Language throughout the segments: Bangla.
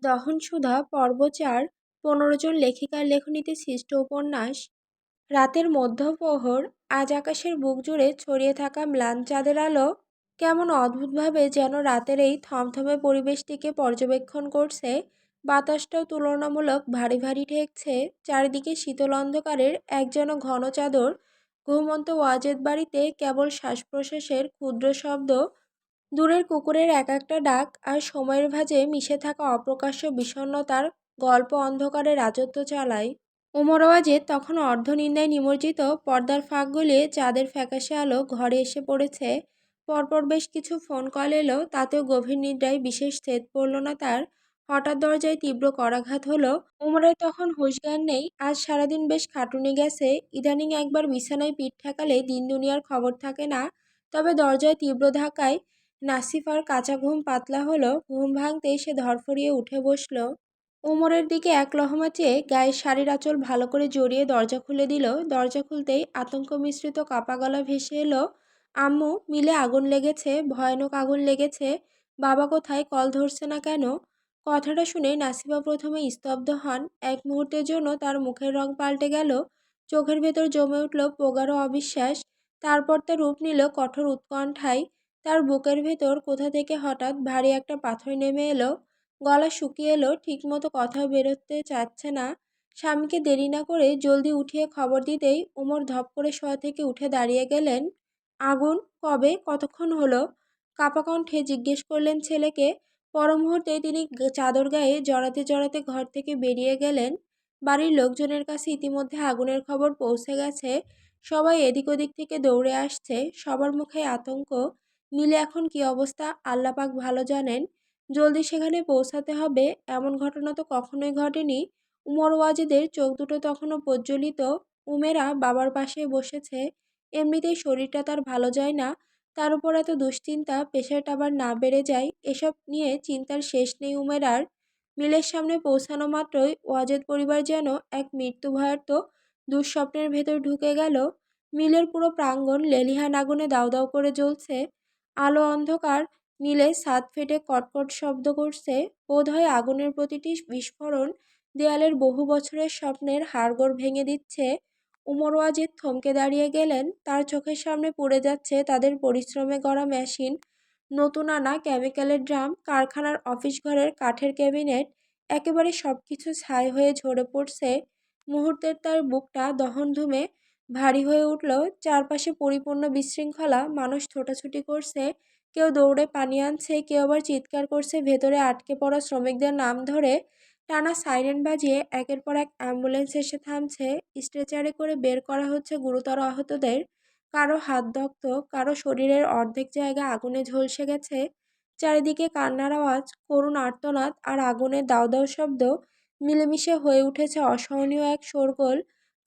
দহনসুধা পর্ব ৪ ১৫ জন লেখিকার লেখনীতে সৃষ্ট উপন্যাস। রাতের মধ্যপ্রহর। আজ আকাশের বুক জুড়ে ছড়িয়ে থাকা ম্লান চাঁদের আলো কেমন অদ্ভুতভাবে যেন রাতের এই থমথমে পরিবেশটিকে পর্যবেক্ষণ করছে। বাতাসটাও তুলনামূলক ভারী ভারী ঠেকছে। চারিদিকে শীতল অন্ধকারের এক যেন ঘন চাদর। ঘুমন্ত ওয়াজেদ বাড়িতে কেবল শ্বাস প্রশ্বাসের ক্ষুদ্র শব্দ, দূরের কুকুরের এক একটা ডাক আর সময়ের ভাঁজে মিশে থাকা অপ্রকাশ্য বিষণ্ণতার গল্প অন্ধকারে রাজত্ব চালায়। ওমর ওয়াজেদ তখন অর্ধনিন্দায় নিমজ্জিত। পর্দার ফাঁক গলিয়ে চাঁদের ফ্যাকাশে আলো ঘরে এসে পড়েছে। পরপর বেশ কিছু ফোন কল এলো, তাতেও গভীর নিদ্রায় বিশেষ ছেদ পড়ল না তার। হঠাৎ দরজায় তীব্র করাঘাত হলো। ওমরের তখন হুঁশ জ্ঞান নেই। আজ সারাদিন বেশ খাটুনি গেছে। ইদানিং একবার বিছানায় পিঠ ঠেকালে দিন দুনিয়ার খবর থাকে না। তবে দরজায় তীব্র ধাক্কায় নাসিফার কাঁচা ঘুম পাতলা হলো। ঘুম ভাঙতেই সে ধরফরিয়ে উঠে বসল। ওমরের দিকে এক লহমা চেয়ে গায়ের শাড়ির আঁচল ভালো করে জড়িয়ে দরজা খুলে দিল। দরজা খুলতেই আতঙ্ক মিশ্রিত কাপা গলা ভেসে এলো, আম্মু, মিলে আগুন লেগেছে, ভয়ানক আগুন লেগেছে। বাবা কোথায়? কল ধরছে না কেন? কথাটা শুনে নাসিফা প্রথমে স্তব্ধ হন। এক মুহূর্তের জন্য তার মুখের রং পাল্টে গেল। চোখের ভেতর জমে উঠল প্রগাঢ় অবিশ্বাস। তারপর তার রূপ নিল কঠোর উৎকণ্ঠায়। তার বুকের ভেতর কোথা থেকে হঠাৎ ভারী একটা পাথর নেমে এলো। গলা শুকিয়ে এলো, ঠিকমতো কথাও বেরোতে চাচ্ছে না। স্বামীকে দেরি না করে জলদি উঠিয়ে খবর দিতেই ওমর ধপ করে শোয়া থেকে উঠে দাঁড়িয়ে গেলেন। আগুন? কবে? কতক্ষণ হলো? কাপা কণ্ঠে জিজ্ঞেস করলেন ছেলেকে। পর মুহূর্তে তিনি চাদর গায়ে জড়াতে জড়াতে ঘর থেকে বেরিয়ে গেলেন। বাড়ির লোকজনের কাছে ইতিমধ্যে আগুনের খবর পৌঁছে গেছে। সবাই এদিক ওদিক থেকে দৌড়ে আসছে। সবার মুখে আতঙ্ক। মিলে এখন কি অবস্থা আল্লাহ পাক ভালো জানেন। জলদি সেখানে পৌঁছাতে হবে। এমন ঘটনা তো কখনোই ঘটেনি। উমর ওয়াজেদের চোখ দুটো তখনও প্রজ্বলিত। উমেরা বাবার পাশে বসেছে। এমনিতেই শরীরটা তার ভালো যায় না, তার উপর এত দুশ্চিন্তা, প্রেশারটা আবার না বেড়ে যায়, এসব নিয়ে চিন্তার শেষ নেই উমেরার। মিলের সামনে পৌঁছানো মাত্রই ওয়াজেদ পরিবার যেন এক মৃত্যুভয়ার্ত দুঃস্বপ্নের ভেতর ঢুকে গেল। মিলের পুরো প্রাঙ্গণ লেলিহান আগুনে দাউ দাউ করে জ্বলছে। আলো অন্ধকার মিলে ছাদ ফেটে কটকট শব্দ করছে। বোধহয় আগুনের প্রতিটি বিস্ফোরণ দেয়ালের বহু বছরের স্বপ্নের হাড়গোড় ভেঙে দিচ্ছে। উমর ওয়াজিদ থমকে দাঁড়িয়ে গেলেন। তার চোখের সামনে পুড়ে যাচ্ছে তাদের পরিশ্রমে গড়া মেশিন, নতুন আনা কেমিক্যালের ড্রাম, কারখানার অফিস ঘরের কাঠের ক্যাবিনেট, একেবারে সবকিছু ছাই হয়ে ঝরে পড়ছে। মুহূর্তের তার বুকটা দহনধুমে ভারী হয়ে উঠল। চারপাশে পরিপূর্ণ বিশৃঙ্খলা। মানুষ ছোটাছুটি করছে, কেউ দৌড়ে পানি আনছে, কেউ আবার চিৎকার করছে ভেতরে আটকে পড়া শ্রমিকদের নাম ধরে। টানা সাইরেন বাজিয়ে একের পর এক অ্যাম্বুলেন্স এসে থামছে। স্ট্রেচারে করে বের করা হচ্ছে গুরুতর আহতদের। কারো হাত দগ্ধ, কারো শরীরের অর্ধেক জায়গা আগুনে ঝলসে গেছে। চারিদিকে কান্নার আওয়াজ, করুণ আর্তনাদ আর আগুনের দাউ দাউ শব্দ মিলেমিশে হয়ে উঠেছে অসহনীয় এক শোরগোল।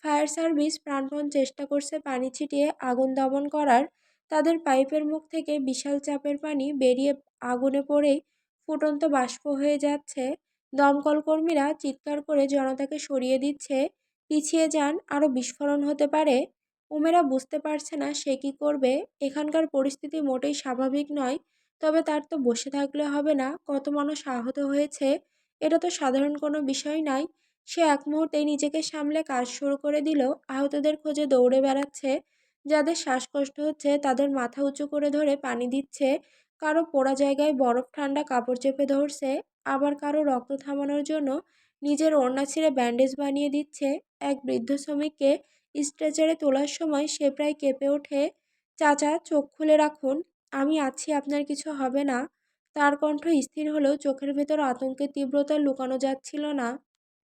ফায়ার সার্ভিস প্রাণপণ চেষ্টা করছে পানি ছিটিয়ে আগুন দমন করার। তাদের পাইপের মুখ থেকে বিশাল চাপের পানি বেরিয়ে আগুনে পড়েই ফুটন্ত বাষ্প হয়ে যাচ্ছে। দমকল কর্মীরা চিৎকার করে জনতাকে সরিয়ে দিচ্ছে। পিছিয়ে যান, আরও বিস্ফোরণ হতে পারে। উমেরা বুঝতে পারছে না সে কি করবে। এখানকার পরিস্থিতি মোটেই স্বাভাবিক নয়। তবে তার তো বসে থাকলে হবে না। কত মানুষ আহত হয়েছে, এটা তো সাধারণ কোনো বিষয় নয়। সে এক মুহূর্তেই নিজেকে সামলে কাজ শুরু করে দিল। আহতদের খোঁজে দৌড়ে বেড়াচ্ছে। যাদের শ্বাসকষ্ট হচ্ছে তাদের মাথা উঁচু করে ধরে পানি দিচ্ছে। কারো পোড়া জায়গায় বরফ ঠান্ডা কাপড় চেপে ধরছে। আবার কারো রক্ত থামানোর জন্য নিজের ওড়না ছিঁড়ে ব্যান্ডেজ বানিয়ে দিচ্ছে। এক বৃদ্ধ শ্রমিককে স্ট্রেচারে তোলার সময় সে প্রায় কেঁপে ওঠে। চাচা, চোখ খুলে রাখুন, আমি আছি, আপনার কিছু হবে না। তার কণ্ঠ স্থির হলেও চোখের ভেতর আতঙ্কের তীব্রতা লুকানো যাচ্ছিল না।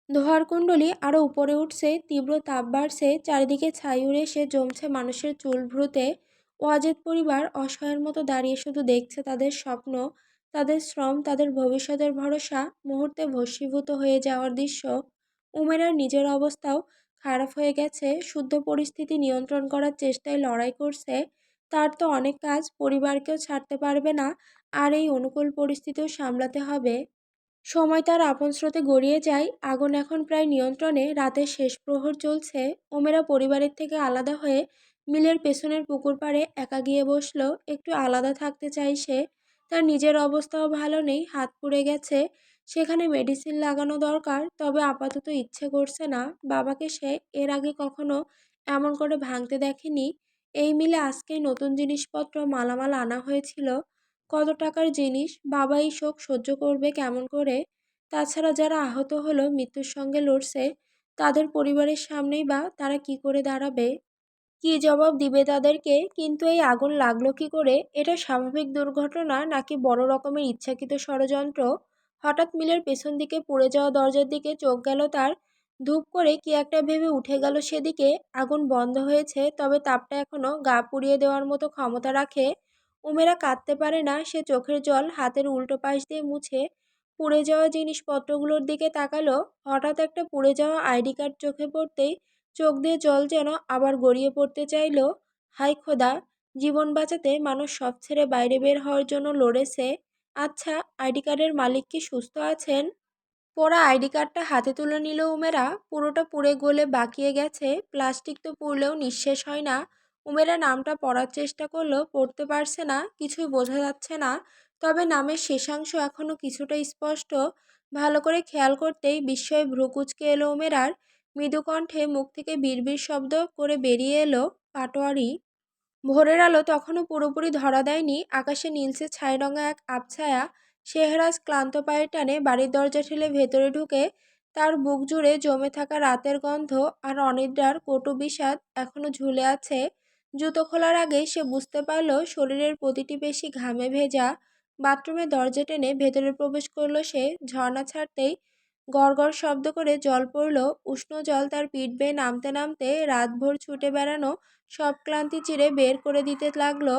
ধোঁয়ার কুণ্ডলী আরও উপরে উঠছে, তীব্র তাপ বাড়ছে, চারিদিকে ছাই উড়ে এসে জমছে মানুষের চুল ভ্রুতে। ওয়াজেদ পরিবার অসহায়ের মতো দাঁড়িয়ে শুধু দেখছে তাদের স্বপ্ন, তাদের শ্রম, তাদের ভবিষ্যতের ভরসা মুহূর্তে ভস্মীভূত হয়ে যাওয়ার দৃশ্য। উমেরার নিজের অবস্থাও খারাপ হয়ে গেছে। শুদ্ধ পরিস্থিতি নিয়ন্ত্রণ করার চেষ্টায় লড়াই করছে। তার তো অনেক কাজ, পরিবারকেও ছাড়তে পারবে না, আর এই অনুকূল পরিস্থিতিও সামলাতে হবে। সময় তার আপন স্রোতে গড়িয়ে যায়। আগুন এখন প্রায় নিয়ন্ত্রণে। রাতের শেষ প্রহর চলছে। ওমেরা পরিবারের থেকে আলাদা হয়ে মিলের পেছনের পুকুর পাড়ে একা গিয়ে বসলো। একটু আলাদা থাকতে চাই সে। তার নিজের অবস্থাও ভালো নেই, হাত পুড়ে গেছে। সেখানে মেডিসিন লাগানো দরকার, তবে আপাতত ইচ্ছে করছে না। বাবাকে সে এর আগে কখনো এমন করে ভাঙতে দেখেনি। এই মিলে আজকেই নতুন জিনিসপত্র মালামাল আনা হয়েছিল। কত টাকার জিনিস, বাবা এই শোক সহ্য করবে কেমন করে? তাছাড়া যারা আহত হলো, মৃত্যুর সঙ্গে লড়ছে, তাদের পরিবারের সামনেই বা তারা কি করে দাঁড়াবে? কি জবাব দিবে তাদেরকে? কিন্তু এই আগুন লাগলো কি করে? এটা স্বাভাবিক দুর্ঘটনা নাকি বড় রকমের ইচ্ছাকৃত ষড়যন্ত্র? হঠাৎ মিলের পেছন দিকে পুড়ে যাওয়া দরজার দিকে চোখ গেল তার। ধূপ করে কি একটা ভেবে উঠে গেল সেদিকে। আগুন বন্ধ হয়েছে, তবে তাপটা এখনো গা পুড়িয়ে দেওয়ার মতো ক্ষমতা রাখে। উমেরা কাঁদতে পারে না, সে চোখের জল হাতের উল্টো পাশ দিয়ে মুছে পুড়ে যাওয়া জিনিসপত্রগুলোর দিকে তাকালো। হঠাৎ একটা পুড়ে যাওয়া আইডি কার্ড চোখে পড়তেই চোখ দিয়ে জল যেন আবার গড়িয়ে পড়তে চাইল। হায় খোদা, জীবন বাঁচাতে মানুষ সব ছেড়ে বাইরে বের হওয়ার জন্য লড়েছে। আচ্ছা, আইডি কার্ডের মালিক কি সুস্থ আছেন? পোড়া আইডি কার্ডটা হাতে তুলে নিল উমেরা। পুরোটা পুড়ে গলে বাকিয়ে গেছে, প্লাস্টিক তো পুড়লেও নিঃশেষ হয় না। উমেরা নামটা পড়ার চেষ্টা করলো, পড়তে পারছে না, কিছুই বোঝা যাচ্ছে না। তবে নামের শেষাংশ এখনো কিছুটা স্পষ্ট। ভালো করে খেয়াল করতেই বিস্ময়ে ভ্রু কুঁচকে এলো উমেরার। মৃদু কণ্ঠে মুখ থেকে বিড়বিড় শব্দ করে বেরিয়ে এলো, পাটোয়ারি। ভোরের আলো তখনও পুরোপুরি ধরা দেয়নি, আকাশে নীলচে ছাইরঙা এক আবছায়া। শেহরাজ ক্লান্ত পায়ের টানে বাড়ির দরজা ঠেলে ভেতরে ঢুকে। তার বুক জুড়ে জমে থাকা রাতের গন্ধ আর অনিদ্রার কটু বিষাদ এখনো ঝুলে আছে। জুতো খোলার আগেই সে বুঝতে পারল শরীরের প্রতিটি পেশি ঘামে ভেজা। বাথরুমে দরজা টেনে ভেতরে প্রবেশ করলো সে। ঝর্ণা ছাড়তেই গড়গড় শব্দ করে জল পড়ল। উষ্ণ জল তার পিঠ বেয়ে নামতে নামতে রাতভর ছুটে বেড়ানো সব ক্লান্তি চিরে বের করে দিতে লাগলো।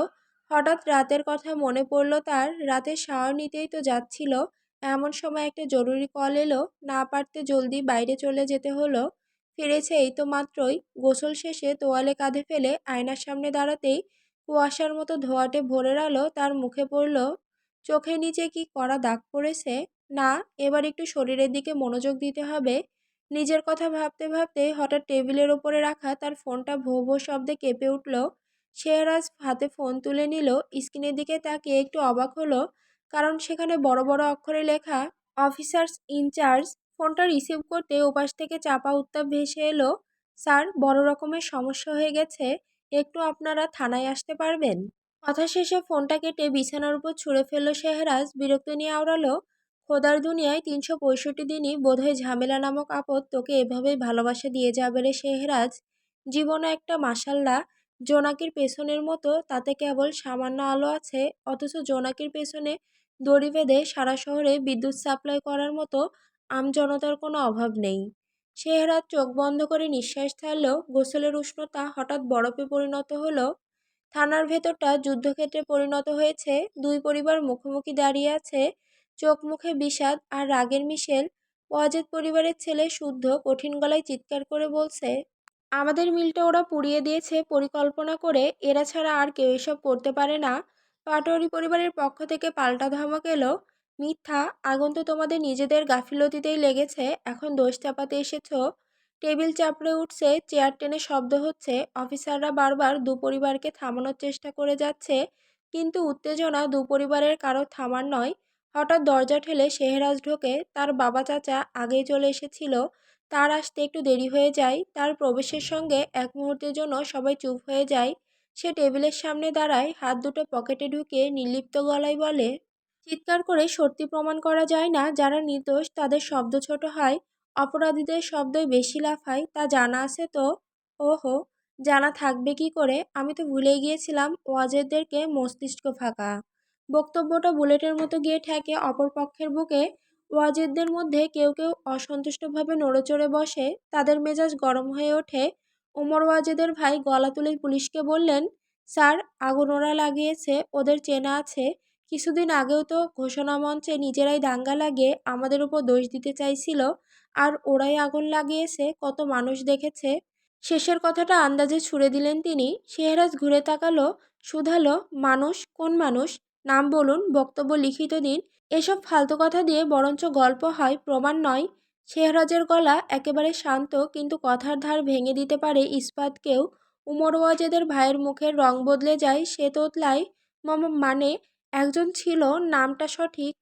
হঠাৎ রাতের কথা মনে পড়ল তার। রাতে শাওয়ার নিতেই তো যাচ্ছিল, এমন সময় একটা জরুরি কল এলো। না পারতে জলদি বাইরে চলে যেতে হলো। ফিরেছে এই তো মাত্রই। গোসল শেষে তোয়ালে কাঁধে ফেলে আয়নার সামনে দাঁড়াতেই কুয়াশার মতো ধোঁয়াটে ভোরের আলো তার মুখে পড়ল। চোখের নিচে কি কড়া দাগ পড়েছে? না, এবার একটু শরীরের দিকে মনোযোগ দিতে হবে। নিজের কথা ভাবতে ভাবতে হঠাৎ টেবিলের ওপরে রাখা তার ফোনটা ভো ভো শব্দে কেঁপে উঠল। শেহরাজ হাতে ফোন তুলে নিল। স্ক্রিনের দিকে তাকিয়ে একটু অবাক হলো, কারণ সেখানে বড় বড় অক্ষরে লেখা অফিসার্স ইনচার্জ। ফোনটা রিসিভ করতে ওপাশ থেকে চাপা উত্তাপ ভেসে এলো। স্যার, বড় রকমের সমস্যা হয়ে গেছে, একটু আপনারা থানায় আসতে পারবেন? কথা শেষে ফোনটা কেটে বিছানার উপর ছুঁড়ে ফেলল শেহরাজ। বিরক্ত নিয়ে আওড়ালো, খোদার দুনিয়ায় ৩৬৫ দিনই বোধহয় ঝামেলা নামক আপদ তোকে এভাবেই ভালোবাসা দিয়ে যাবে রে শেহরাজ। জীবনও একটা মাসাল্লা। জোনাকির পেছনের মতো, তাতে কেবল সামান্য আলো আছে, অথচ জোনাকির পেছনে দড়ি বেঁধে সারা শহরে বিদ্যুৎ সাপ্লাই করার মতো আমজনতার কোনো অভাব নেই। শেহরাজ চোখ বন্ধ করে নিঃশ্বাস ছাড়ল। গোসলের উষ্ণতা হঠাৎ বরফে পরিণত হলো। থানার ভেতরটা যুদ্ধক্ষেত্রে পরিণত হয়েছে। দুই পরিবার মুখোমুখি দাঁড়িয়ে আছে, চোখ মুখে বিষাদ আর রাগের মিশেল। ওয়াজেদ পরিবারের ছেলে শুদ্ধ কঠিন গলায় চিৎকার করে বলছে, আমাদের মিলটা ওরা পুড়িয়ে দিয়েছে পরিকল্পনা করে, এরা ছাড়া আর কেউ এসব করতে পারে না। পাটোয়ারি পরিবারের পক্ষ থেকে পাল্টা ধমক এলো, মিথ্যা, আগুন তো তোমাদের নিজেদের গাফিলতিতেই লেগেছে, এখন দোষ চাপাতে এসেছো। টেবিল চাপড়ে উঠছে, চেয়ার টেনে শব্দ হচ্ছে। অফিসাররা বারবার দুপরিবারকে থামানোর চেষ্টা করে যাচ্ছে, কিন্তু উত্তেজনা দুপরিবারের কারো থামার নয়। হঠাৎ দরজা ঠেলে শেহরাজ ঢোকে। তার বাবা চাচা আগেই চলে এসেছিল। তার আসতে একটু দেরি হয়ে যায়। তার প্রবেশের সঙ্গে এক মুহূর্তের জন্য সবাই চুপ হয়ে যায়। সে টেবিলের সামনে দাঁড়ায়, হাত দুটো পকেটে ঢুকিয়ে নির্লিপ্ত গলায় বলে, চিৎকার করে সত্যি প্রমাণ করা যায় না। যারা নির্দোষ তাদের শব্দ ছোট হয়, অপরাধীদের শব্দই বেশি লাফায়, তা জানা আছে তো? ওহো, জানা থাকবে কি করে, আমি তো ভুলেই গিয়েছিলাম ওয়াজেদদেরকে মস্তিষ্ক ফাঁকা। বক্তব্যটা বুলেটের মতো গিয়ে ঠেকে অপর পক্ষের বুকে। ওয়াজেদদের মধ্যে কেউ কেউ অসন্তুষ্টভাবে নড়েচড়ে বসে, তাদের মেজাজ গরম হয়ে ওঠে। ওমর ওয়াজেদের ভাই গলা তুলে পুলিশকে বললেন, স্যার, আগুন ওরা লাগিয়েছে, ওদের চেনা আছে। কিছুদিন আগেও তো ঘোষণা মঞ্চে নিজেরাই দাঙ্গা লাগিয়ে আমাদের উপর দোষ দিতে চাইছিল, আর ওরাই আগুন লাগিয়েছে, কত মানুষ দেখেছে। শেষের কথাটা আন্দাজে ছুড়ে দিলেন তিনি। শেহরাজ ঘুরে তাকালো, শুধালো, মানুষ? কোন মানুষ? নাম বলুন, বক্তব্য লিখিত দিন। এসব ফালতু কথা দিয়ে বরঞ্চ গল্প হয়, প্রমাণ নয়। শেহরাজের গলা একেবারে শান্ত, কিন্তু কথার ধার ভেঙে দিতে পারে ইস্পাতকেও। উমর ওয়াজেদের ভাইয়ের মুখের রং বদলে যায়। সে তোতলায়, মানে একজন ছিল, নামটা সঠিক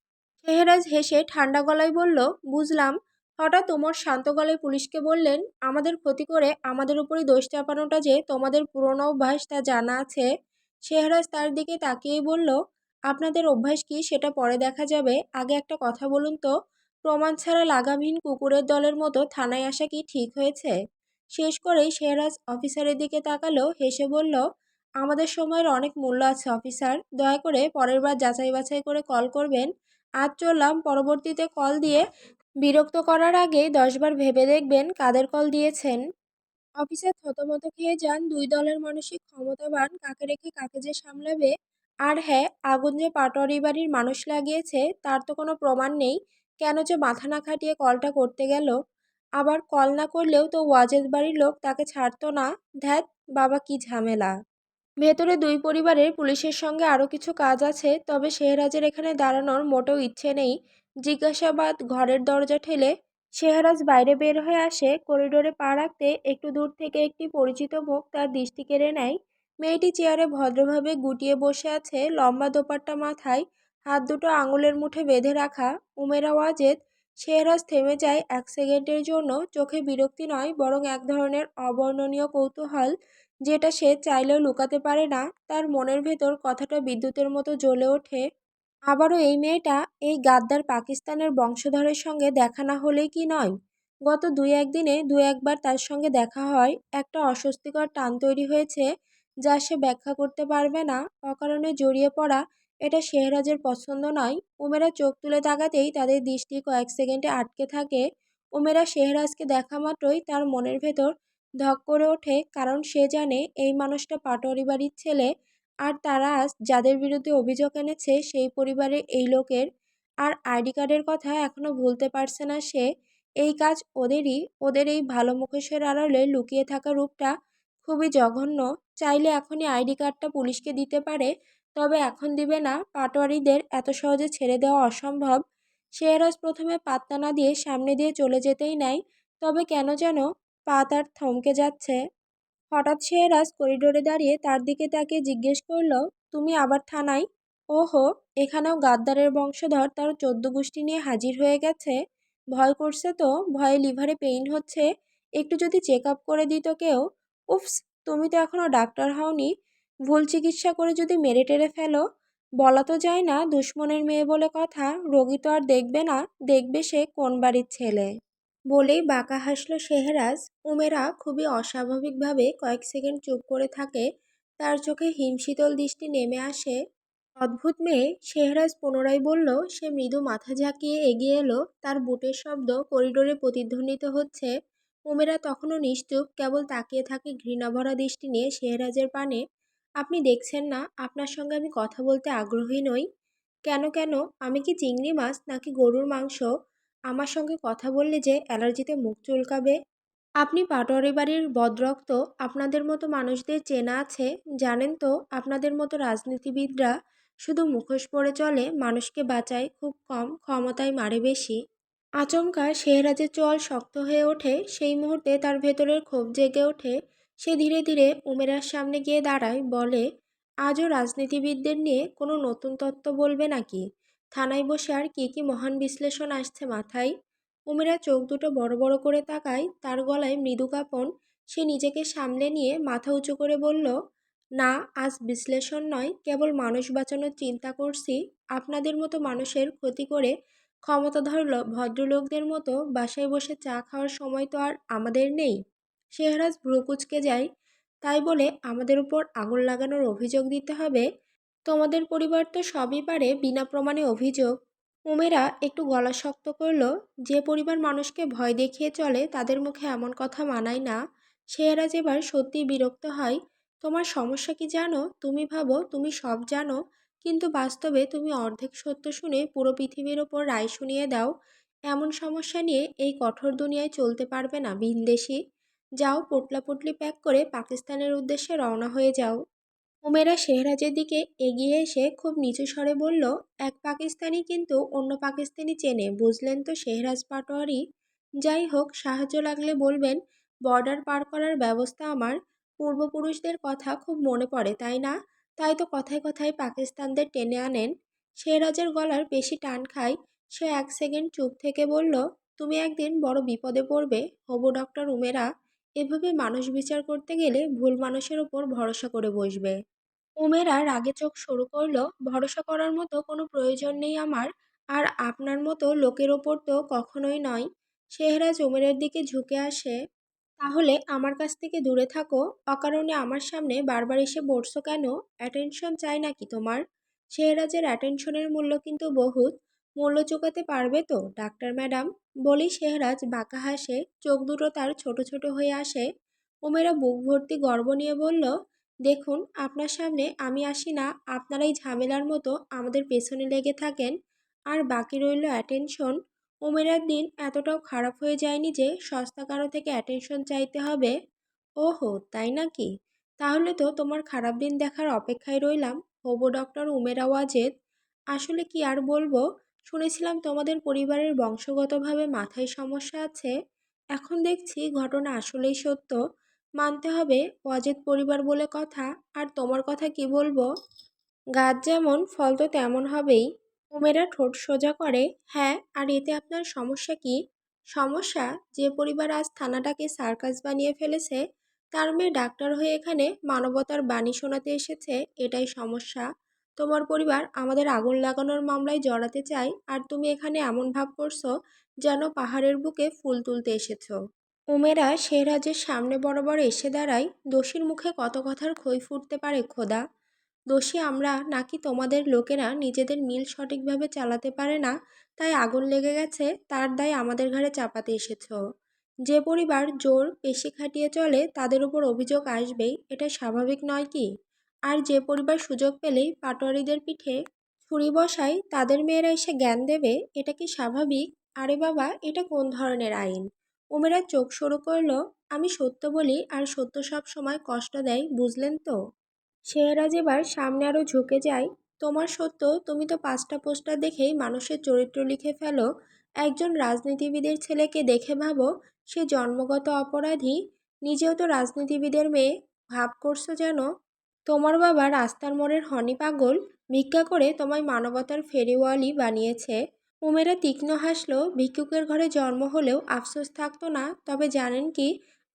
শেহরাজ হেসে ঠান্ডা গলায় বলল, বুঝলাম। হঠাৎ ওমর শান্ত গলায় পুলিশকে বললেন, আমাদের ক্ষতি করে আমাদের উপরই দোষ চাপানোটা যে তোমাদের পুরনো অভ্যাস তা জানা আছে। শেহরাজ তার দিকে তাকিয়েই বলল, আপনাদের অভ্যাস কি সেটা পরে দেখা যাবে, আগে একটা কথা বলুন তো, প্রমাণ ছাড়া লাগামহীন কুকুরের দলের মতো থানায় আসা কি ঠিক হয়েছে? শেষ করেই শেহরাজ অফিসারের দিকে তাকালো, হেসে বলল, আমাদের সময়ের অনেক মূল্য আছে অফিসার, দয়া করে পরের বার যাচাই বাছাই করে কল করবেন। আজ চললাম, পরবর্তীতে কল দিয়ে বিরক্ত করার আগে 10 বার ভেবে দেখবেন কাদের কল দিয়েছেন। অফিসার থতমত খেয়ে যান, দুই দলের মানসিক ক্ষমতাবান কাকে রেখে কাকে যে সামলাবে। আর হ্যাঁ, আগুন যে পাটোয়ারি বাড়ির মানুষ লাগিয়েছে তার তো কোনো প্রমাণ নেই, কেন যে মাথা না খাটিয়ে কলটা করতে গেল। আবার কল না করলেও তো ওয়াজেদ বাড়ির লোক তাকে ছাড়তো না। ধ্যাত, বাবা কি ঝামেলা। ভেতরে দুই পরিবারের পুলিশের সঙ্গে আরও কিছু কাজ আছে, তবে শেহরাজের এখানে দাঁড়ানোর মোটেও ইচ্ছে নেই। জিজ্ঞাসাবাদ ঘরের দরজা ঠেলে শেহরাজ বাইরে বের হয়ে আসে। করিডোরে পা রাখতে একটু দূর থেকে একটি পরিচিত মুখ তার দৃষ্টি কেড়ে নেয়। মেয়েটি চেয়ারে ভদ্রভাবে গুটিয়ে বসে আছে, লম্বা দোপাট্টা মাথায়, হাত দুটো আঙুলের মুঠে বেঁধে রাখা। উমেরা ওয়াজেদ। শেহরাজ থেমে যায় 1 সেকেন্ডের জন্য, চোখে বিরক্তি নয় বরং এক ধরনের অবর্ণনীয় কৌতূহল, যেটা সে চাইলেও লুকাতে পারে না। তার মনের ভেতর কথাটা বিদ্যুতের মতো জ্বলে ওঠে। আবারও এই মেয়েটা, এই গাদ্দার পাকিস্তানের বংশধরের সঙ্গে দেখা না হলেই কি নয়। গত 2-1 দিনে 2-1 বার তার সঙ্গে দেখা হয়, একটা অস্বস্তিকর টান তৈরি হয়েছে যা সে ব্যাখ্যা করতে পারবে না। অকারণে জড়িয়ে পড়া, এটা শেহরাজের পছন্দ নয়। উমেরা চোখ তুলে তাকাতেই তাদের দৃষ্টি কয়েক সেকেন্ডে আটকে থাকে। উমেরা শেহরাজকে দেখা মাত্রই তার মনের ভেতর ধক করে ওঠে, কারণ সে জানে এই মানুষটা পাটোয়ারি বাড়ির ছেলে। আর তারা আজ যাদের বিরুদ্ধে অভিযোগ এনেছে সেই পরিবারের এই লোকের। আর আইডি কার্ডের কথা এখনো ভুলতে পারছে না সে। এই কাজ ওদেরই। ওদের এই ভালো মুখোশের আড়ালে লুকিয়ে থাকা রূপটা খুবই জঘন্য। চাইলে এখনই আইডি কার্ডটা পুলিশকে দিতে পারে, তবে এখন দিবে না। পাটোয়ারিদের এত সহজে ছেড়ে দেওয়া অসম্ভব। শেহরাজ প্রথমে পাত্তা না দিয়ে সামনে দিয়ে চলে যেতেই নেয়, তবে কেন যেন পা তার থমকে যাচ্ছে। হঠাৎ শেহরাজ করিডোরে দাঁড়িয়ে তার দিকে তাকিয়ে জিজ্ঞেস করল, তুমি আবার থানায়? ওহো, এখানেও গাদ্দারের বংশধর তার 14 গোষ্ঠী নিয়ে হাজির হয়ে গেছে। ভয় করছে তো, ভয়ে লিভারে পেইন হচ্ছে, একটু যদি চেক আপ করে দিত কেউ। উফস, তুমি তো এখনো ডাক্তার হওনি, ভুল চিকিৎসা করে যদি মেরে টেরে ফেলো। বলা তো যায় না, দুশ্মনের মেয়ে বলে কথা, রোগী তো আর দেখবে না, দেখবে সে কোন বাড়ির ছেলে। বলেই বাঁকা হাসল শেহরাজ। উমেরা খুবই অস্বাভাবিকভাবে কয়েক সেকেন্ড চুপ করে থাকে, তার চোখে হিমশীতল দৃষ্টি নেমে আসে। অদ্ভুত মেয়ে, শেহরাজ পুনরায় বলল। সে মৃদু মাথা ঝাঁকিয়ে এগিয়ে এলো, তার বুটের শব্দ করিডোরে প্রতিধ্বনিত হচ্ছে। উমেরা তখনও নিশ্চুপ, কেবল তাকিয়ে থাকে ঘৃণাভরা দৃষ্টি নিয়ে শেহরাজের পানে। আপনি দেখছেন না আপনার সঙ্গে আমি কথা বলতে আগ্রহী নই? কেন কেন, আমি কি চিংড়ি মাছ নাকি গরুর মাংস? আমার সঙ্গে কথা বললে যে অ্যালার্জিতে মুখ চুলকাবে। আপনি পাটোয়ারি বাড়ির বদরক্ত, আপনাদের মতো মানুষদের চেনা আছে। জানেন তো, আপনাদের মতো রাজনীতিবিদরা শুধু মুখোশ পরে চলে, মানুষকে বাঁচায় খুব কম, ক্ষমতায় মারে বেশি। আচমকা শেহরাজের চোয়াল শক্ত হয়ে ওঠে, সেই মুহূর্তে তার ভেতরের ক্ষোভ জেগে ওঠে। সে ধীরে ধীরে উমেরার সামনে গিয়ে দাঁড়ায়, বলে, আজও রাজনীতিবিদদের নিয়ে কোনো নতুন তত্ত্ব বলবে নাকি? থানায় বসে আর কি কি মহান বিশ্লেষণ আসছে মাথায়? উমেরা চোখ দুটো বড় বড় করে তাকায়, তার গলায় মৃদু কাঁপন। সে নিজেকে সামলে নিয়ে মাথা উঁচু করে বলল, না, আজ বিশ্লেষণ নয়, কেবল মানুষ বাঁচানোর চিন্তা করছি। আপনাদের মতো মানুষের ক্ষতি করে ক্ষমতাধর ভদ্রলোকদের মতো বাসায় বসে চা খাওয়ার সময় তো আর আমাদের নেই। শেহরাজ ভ্রু কুঁচকে যায়। তাই বলে আমাদের উপর আগুন লাগানোর অভিযোগ দিতে হবে? তোমাদের পরিবার তো সবই পারে বিনা প্রমাণে অভিযোগ। উমেরা একটু গলা শক্ত করল। যে পরিবার মানুষকে ভয় দেখিয়ে চলে তাদের মুখে এমন কথা মানায় না। শেহরাজ এবার সত্যিই বিরক্ত হয়। তোমার সমস্যা কি জানো? তুমি ভাবো তুমি সব জানো, কিন্তু বাস্তবে তুমি অর্ধেক সত্য শুনে পুরো পৃথিবীর ওপর রায় শুনিয়ে দাও। এমন সমস্যা নিয়ে এই কঠোর দুনিয়ায় চলতে পারবে না ভিনদেশি। যাও, পোটলাপুটলি প্যাক করে পাকিস্তানের উদ্দেশ্যে রওনা হয়ে যাও। উমেরা শেহরাজের দিকে এগিয়ে এসে খুব নিচু স্বরে বলল, এক পাকিস্তানি কিন্তু অন্য পাকিস্তানি চেনে, বুঝলেন তো শেহরাজ পাটোয়ারি। যাই হোক, সাহায্য লাগলে বলবেন। বর্ডার পার করার ব্যবস্থা আমার পূর্বপুরুষদের কথা খুব মনে পড়ে, তাই না? তাই তো কথায় কথায় পাকিস্তানদের টেনে আনেন। শেহরাজের গলার বেশি টান খায়। সে 1 সেকেন্ড চুপ থেকে বলল, তুমি একদিন বড় বিপদে পড়বে হবু ডক্টর উমেরা। এভাবে মানুষ বিচার করতে গেলে ভুল মানুষের ওপর ভরসা করে বসবে। উমেরা রাগে চোখ সরু করল, ভরসা করার মতো কোনো প্রয়োজন নেই আমার। আর আপনার মতো লোকের ওপর তো কখনোই নয়। শেহরাজ উমেরের দিকে ঝুঁকে আসে। তাহলে আমার কাছ থেকে দূরে থাকো। অকারণে আমার সামনে বারবার এসে বসছো কেন? অ্যাটেনশন চাই নাকি তোমার? শেহরাজের অ্যাটেনশনের মূল্য কিন্তু বহুত। মূল্য চুকাতে পারবে তো ডাক্তার ম্যাডাম? বলি শেহরাজ বাঁকা হাসে, চোখ দুটো তার ছোট ছোট হয়ে আসে। উমেরা বুক ভর্তি গর্ব নিয়ে বলল, দেখুন আপনার সামনে আমি আসি না, আপনারাই ঝামেলার মতো আমাদের পেছনে লেগে থাকেন। আর বাকি রইল অ্যাটেনশন। উমেরার দিন এতটাও খারাপ হয়ে যায়নি যে সস্তা কারো থেকে অ্যাটেনশন চাইতে হবে। ওহো তাই নাকি? তাহলে তো তোমার খারাপ দিন দেখার অপেক্ষায় রইলাম হবু ডক্টর উমেরা ওয়াজেদ। আসলে কি আর বলবো, শুনেছিলাম তোমাদের পরিবারের বংশগতভাবে মাথায় সমস্যা আছে। এখন দেখছি ঘটনা আসলেই সত্য। মানতে হবে ওয়াজেদ পরিবার বলে কথা। আর তোমার কথা কি বলবো, গাছ যেমন ফল তো তেমন হবেই। উমেরা ঠোঁট সোজা করে, হ্যাঁ আর এতে আপনার সমস্যা কি? সমস্যা, যে পরিবার আজ থানাটাকে সার্কাস বানিয়ে ফেলেছে, তার মেয়ে ডাক্তার হয়ে এখানে মানবতার বাণী শোনাতে এসেছে, এটাই সমস্যা। তোমার পরিবার আমাদের আগুন লাগানোর মামলায় জড়াতে চায়, আর তুমি এখানে এমন ভাব করছো যেন পাহাড়ের বুকে ফুল তুলতে এসেছো। উমেরা শেহরাজের সামনে বরাবর এসে দাঁড়ায়। দোষীর মুখে কত কথার খই ফুটতে পারে খোদা। দোষী আমরা নাকি তোমাদের লোকেরা নিজেদের মিল সঠিকভাবে চালাতে পারে না, তাই আগুন লেগে গেছে, তার দায় আমাদের ঘাড়ে চাপাতে এসেছো? যে পরিবার জোর পেশি খাটিয়ে চলে তাদের উপর অভিযোগ আসবেই, এটা স্বাভাবিক নয় কি? আর যে পরিবার সুযোগ পেলেই পাটোয়ারিদের পিঠে ছুরি বসায় তাদের মেয়েরা এসে জ্ঞান দেবে, এটা কি স্বাভাবিক? আরে বাবা, এটা কোন ধরনের আইন? উমেরা চোখ সরু করলো, আমি সত্য বলি আর সত্য সব সময় কষ্ট দেয়, বুঝলেন তো? শেহরাজ এবার সামনে আরো ঝুঁকে যায়। তোমার সত্য, তুমি তো 5টা পোস্টার দেখেই মানুষের চরিত্র লিখে ফেলো। একজন রাজনীতিবিদের ছেলেকে দেখে ভাবো সে জন্মগত অপরাধী। নিজেও তো রাজনীতিবিদের মেয়ে, ভাব করছো যেন তোমার বাবা রাস্তার মোড়ের হনি পাগল, ভিক্ষা করে তোমায় মানবতার ফেরিওয়ালি বানিয়েছে। উমেরা তীক্ষ্ণ হাসলো, ভিক্ষুকের ঘরে জন্ম হলেও আফসোস থাকতো না। তবে জানেন কি,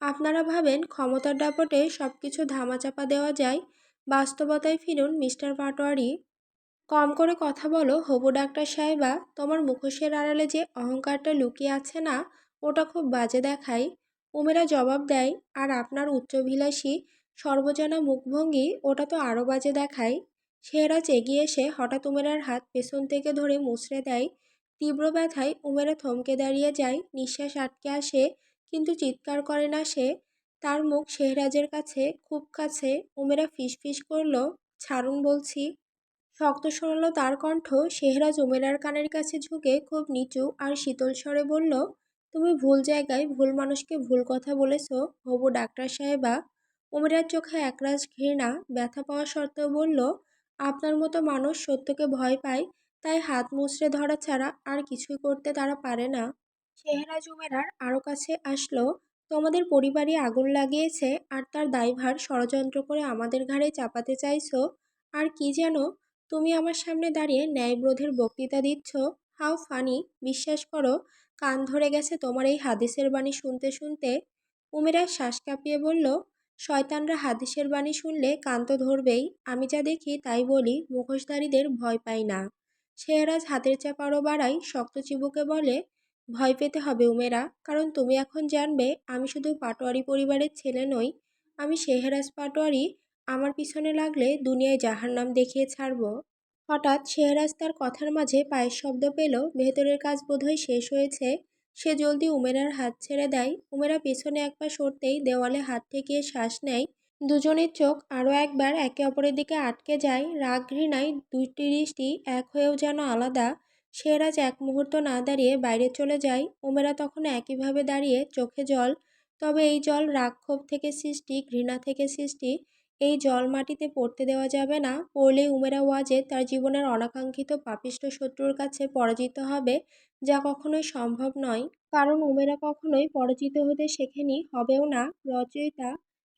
আপনারা ভাবেন ক্ষমতার দাপটে সব কিছু ধামাচাপা দেওয়া যায়। বাস্তবতায় ফিরুন মিস্টার পাটোয়ারি। কম করে কথা বলো হবু ডাক্তার সাহেবা। তোমার মুখোশের আড়ালে যে অহংকারটা লুকিয়ে আছে না, ওটা খুব বাজে দেখায়। উমেরা জবাব দেয়, আর আপনার উচ্চাভিলাষী সর্বজনা মুখভঙ্গি, ওটা তো আরও বাজে দেখায়। শেহরাজ এগিয়ে এসে হঠাৎ উমেরার হাত পেছন থেকে ধরে মুচড়ে দেয়। তীব্র ব্যথায় উমেরা থমকে দাঁড়িয়ে যায়, নিঃশ্বাস আটকে আসে, কিন্তু চিৎকার করে না সে। তার মুখ শেহরাজের কাছে, খুব কাছে। উমেরা ফিসফিস করল, ছাড়ুন বলছি। শক্ত শোনালো তার কণ্ঠ। শেহরাজ উমেরার কানের কাছে ঝুঁকে খুব নিচু আর শীতল স্বরে বলল, তুমি ভুল জায়গায় ভুল মানুষকে ভুল কথা বলেছ হবু ডাক্তার সাহেবা। উমেরার চোখে একরাশ ঘৃণা। ব্যথা পাওয়া সত্ত্বেও বলল, আপনার মতো মানুষ সত্যকে ভয় পায়, তাই হাত মুচড়ে ধরা ছাড়া আর কিছুই করতে তারা পারে না। শেহরাজ উমেরার আরও কাছে আসলো, তোমাদের পরিবারই আগুন লাগিয়েছে আর তার দায়ভার ষড়যন্ত্র করে আমাদের ঘাড়ে চাপাতে চাইছো। আর কি যেন তুমি আমার সামনে দাঁড়িয়ে ন্যায়বোধের বক্তৃতা দিচ্ছ। হাউ ফানি, বিশ্বাস করো, কান ধরে গেছে তোমার এই হাদিসের বাণী শুনতে শুনতে। উমেরা শ্বাস কাঁপিয়ে বলল, শয়তানরা হাদিসের বাণী শুনলে কান তো ধরবেই। আমি যা দেখি তাই বলি, মুখোশধারীদের ভয় পাই না। শেহরাজ হাতের চাপ আরও বাড়ায়, শক্ত চিবুকে বলে, ভয় পেতে হবে উমেরা, কারণ তুমি এখন জানবে আমি শুধু পাটোয়ারি পরিবারের ছেলে নই, আমি শেহরাজ পাটোয়ারি। আমার পিছনে লাগলে দুনিয়ায় জাহান্নাম দেখিয়ে ছাড়ব। হঠাৎ শেহরাজ তার কথার মাঝে পায়ের শব্দ পেল, ভেতরের কাজ বোধহয় শেষ হয়েছে। সে জলদি উমেরার হাত ছেড়ে দেয়। উমেরা পেছনে এক পা সরতেই দেওয়ালে হাত ঠেকিয়ে শ্বাস নেয়। দুজনের চোখ আরও একবার একে অপরের দিকে আটকে যায়। রাগ ঘৃণায় দুইটি দৃষ্টি এক হয়েও যেন আলাদা। শেহরাজ এক মুহূর্ত না দাঁড়িয়ে বাইরে চলে যায়। উমেরা তখন একইভাবে দাঁড়িয়ে, চোখে জল। তবে এই জল রাগ ক্ষোভ থেকে সৃষ্টি, ঘৃণা থেকে সৃষ্টি। এই জল মাটিতে পড়তে দেওয়া যাবে না। পড়লেই উমেরা ওয়াজেদ তার জীবনের অনাকাঙ্ক্ষিত পাপিষ্ঠ শত্রুর কাছে পরাজিত হবে, যা কখনোই সম্ভব নয়। কারণ উমেরা কখনোই পরাজিত হতে শেখেনি, হবেও না। রচয়িতা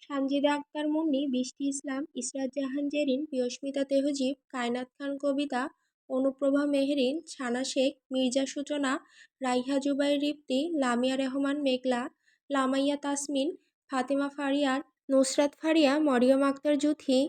সানজিদা আক্তার মুন্নি, বৃষ্টি ইসলাম, ইসরাত জাহান জেরিন, প্রিয়স্মিতা তেহজিব, কায়নাত খান কবিতা অনুপ্রভা মেহরিন, ছানা শেখ, মির্জা সূচনা, রাইহা জুবাইর রিপ্তি, লামিয়া রহমান মেঘলা, লামাইয়া তাসমিন, ফাতেমা ফারিয়ার, নুসরাত ফারিয়া, মরিয়ম আক্তার জুথি,